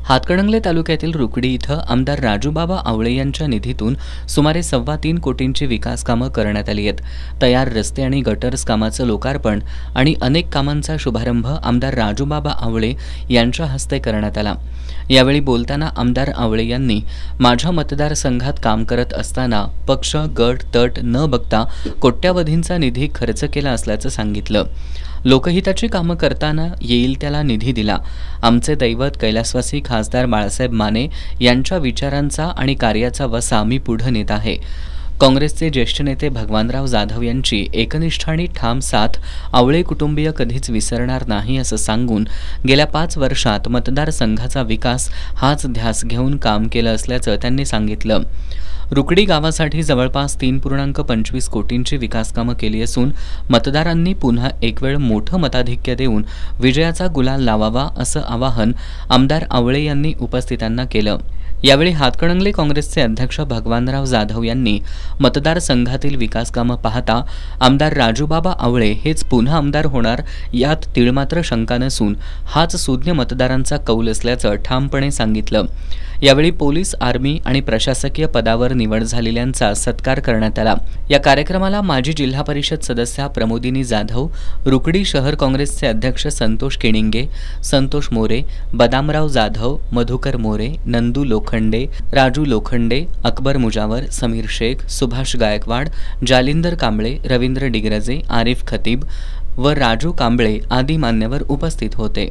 हातकणंगले तालुक्यातील रुकडी इथं आमदार राजूबाबा आवळे यांच्या निधीतून सुमारे 3.25 कोटींची विकास कामं करण्यात आली आहेत। तयार रस्ते आणि गटर्स कामाचं लोकार्पण आणि अनेक कामांचा शुभारंभ आमदार राजूबाबा आवळे यांच्या हस्ते करण्यात आला। यावेळी बोलताना आमदार आवळे यांनी माझ्या मतदारसंघात काम करत असताना पक्ष गट तट न बघता कोट्यावधींचा निधी खर्च केला असल्याचं सांगितलं। लोकहिताची कामं करताना येईल त्याला निधी दिला। आमचे दैवत कैलासवासी खासदार बाळासाहेब माने यांच्या विचारांचा आणि कार्याचा वसा मी पुढे नेत आहे। काँग्रेसचे ज्येष्ठ नेते भगवानराव जाधव यांची एकनिष्ठ आणि ठाम साथ आवळे कुटुंबीय कधीच विसरणार नाही असं सांगून गेल्या 5 वर्षात मतदारसंघाचा विकास हाच ध्यास घेऊन काम केलं असल्याचं त्यांनी सांगितलं। रुकडी गावासाठी जवळपास 3.25 कोटींची विकास कामं केली असून मतदारांनी पुन्हा एक वेळ मोठं मताधिक्य देऊन विजयाचा गुलाल लावावा असं आवाहन आमदार आवळे यांनी उपस्थितांना केलं। यावेळी हातकणंगले काँग्रेसचे अध्यक्ष भगवानराव जाधव यांनी मतदारसंघातील विकास कामं पाहता आमदार राजूबाबा आवळे हेच पुन्हा आमदार होणार यात तिळमात्र शंका नसून हाच सुज्ञ मतदारांचा कौल असल्याचं ठामपणे सांगितलं। यावेळी पोलीस आर्मी आणि प्रशासकीय पदावर निवड झालेल्यांचा सत्कार करण्यात आला। या कार्यक्रमाला माजी जिल्हा परिषद सदस्या प्रमोदिनी जाधव, रुकडी शहर काँग्रेसचे अध्यक्ष संतोष किणिंगे, संतोष मोरे, बदामराव जाधव, मधुकर मोरे, नंदू लोखंडे, राजू लोखंडे, अकबर मुजावर, समीर शेख, सुभाष गायकवाड, जालिंदर कांबळे, रवींद्र डिग्रजे, आरिफ खतीब व राजू कांबळे आदी मान्यवर उपस्थित होते।